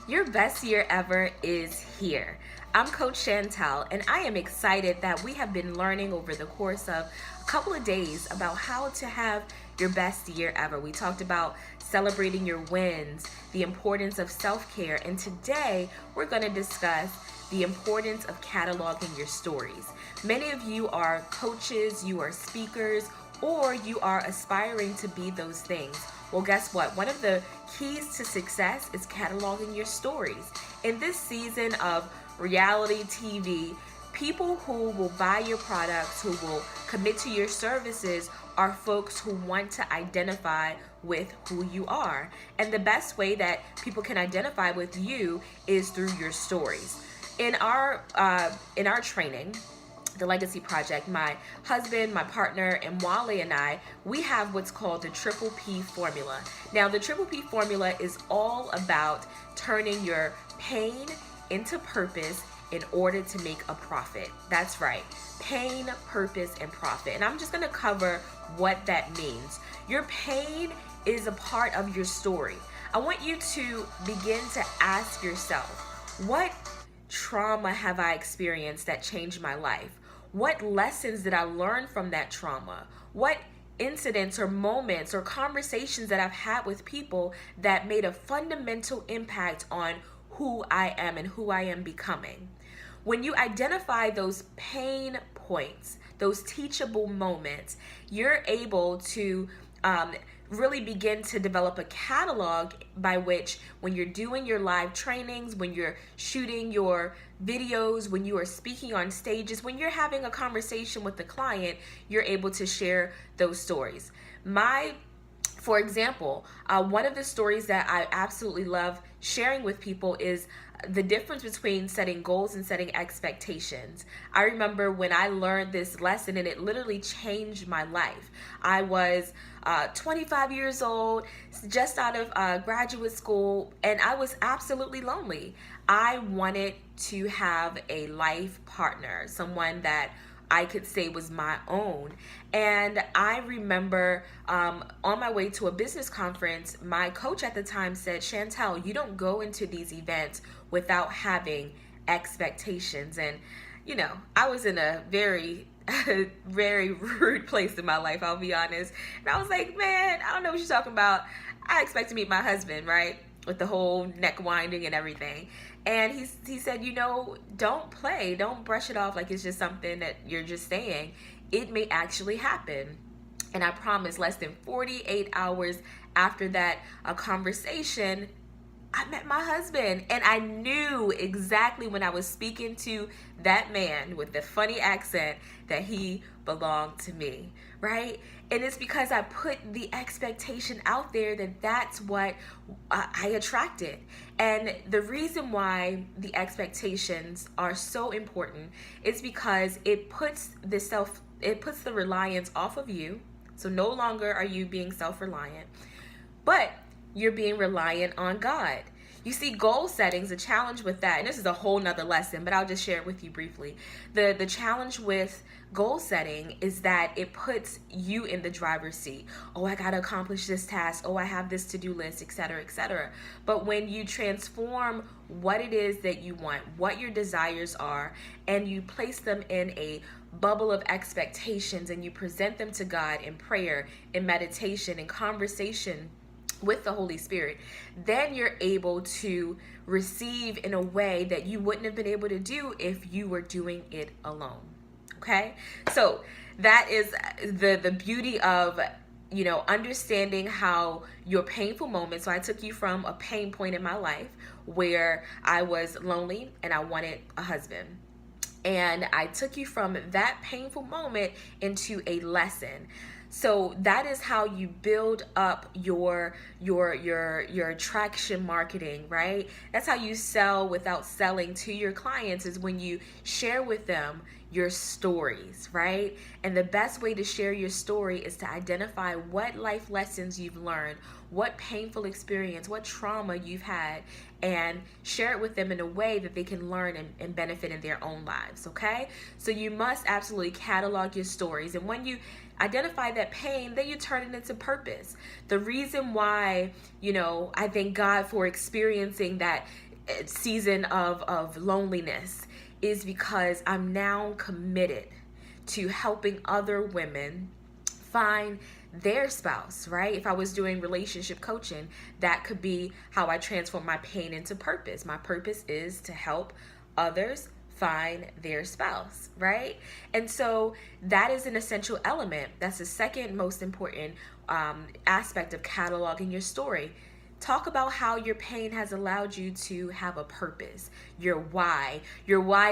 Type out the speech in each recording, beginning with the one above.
Your best year ever is here. I'm Coach Chantel, and I am excited that we have been learning over the course of a couple of days about how to have your best year ever. We talked about celebrating your wins, the importance of self care, and today we're going to discuss the importance of cataloging your stories. Many of you are coaches, you are speakers, or you are aspiring to be those things. Well, guess what? One of the keys to success is cataloging your stories. In this season of reality TV, people who will buy your products, who will commit to your services, are folks who want to identify with who you are. And the best way that people can identify with you is through your stories. In our training, the Legacy Project, my husband, my partner, and Wale and I, we have what's called the Triple P formula. Now, the Triple P formula is all about turning your pain into purpose in order to make a profit. That's right. Pain, purpose, and profit. And I'm just going to cover what that means. Your pain is a part of your story. I want you to begin to ask yourself, what trauma have I experienced that changed my life? What lessons did I learn from that trauma? What incidents or moments or conversations that I've had with people that made a fundamental impact on who I am and who I am becoming? When you identify those pain points, those teachable moments, you're able to really begin to develop a catalog by which, when you're doing your live trainings, when you're shooting your videos, when you are speaking on stages, when you're having a conversation with the client, you're able to share those stories. For example, one of the stories that I absolutely love sharing with people is the difference between setting goals and setting expectations. I remember when I learned this lesson, and it literally changed my life. I was 25 years old, just out of graduate school, and I was absolutely lonely. I wanted to have a life partner, someone that I could say was my own. And I remember on my way to a business conference, my coach at the time said, Chantel, you don't go into these events without having expectations. And, you know, I was in a very very rude place in my life, I'll be honest. And I was like, man, I don't know what you're talking about. I expect to meet my husband, right? With the whole neck winding and everything. And he said, don't brush it off like it's just something that you're just saying. It may actually happen. And I promise, less than 48 hours after that conversation, I met my husband, and I knew exactly when I was speaking to that man with the funny accent that he belonged to me, right? And it's because I put the expectation out there that that's what I attracted. And the reason why the expectations are so important is because it puts the reliance off of you. So no longer are you being self-reliant, but you're being reliant on God. You see, goal setting's a challenge with that, and this is a whole nother lesson, but I'll just share it with you briefly. The challenge with goal setting is that it puts you in the driver's seat. Oh, I gotta accomplish this task. Oh, I have this to-do list, etc., etc. But when you transform what it is that you want, what your desires are, and you place them in a bubble of expectations, and you present them to God in prayer, in meditation, in conversation with the Holy Spirit, then you're able to receive in a way that you wouldn't have been able to do if you were doing it alone. Okay? So that is the beauty of understanding how your painful moments. So I took you from a pain point in my life where I was lonely and I wanted a husband. And I took you from that painful moment into a lesson. So that is how you build up your attraction marketing, right? That's how you sell without selling to your clients, is when you share with them your stories, right? And the best way to share your story is to identify what life lessons you've learned, what painful experience, what trauma you've had, and share it with them in a way that they can learn and benefit in their own lives, okay? So you must absolutely catalog your stories. And when you identify that pain, then you turn it into purpose. The reason why, I thank God for experiencing that season of loneliness is because I'm now committed to helping other women find their spouse, right? If I was doing relationship coaching, that could be how I transform my pain into purpose. My purpose is to help others find their spouse, right? And so that is an essential element. That's the second most important aspect of cataloging your story. Talk about how your pain has allowed you to have a purpose, your why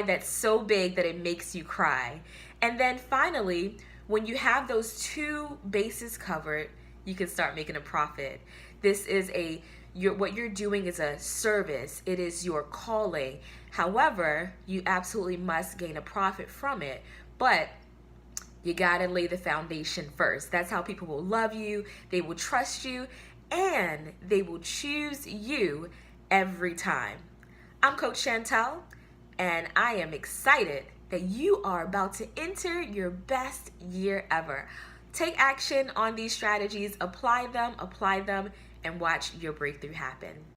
that's so big that it makes you cry. And then finally, when you have those two bases covered, you can start making a profit. This is what you're doing is a service. It is your calling. However, you absolutely must gain a profit from it. But you gotta lay the foundation first. That's how people will love you, they will trust you, and they will choose you every time. I'm Coach Chantel, and I am excited that you are about to enter your best year ever. Take action on these strategies, apply them, and watch your breakthrough happen.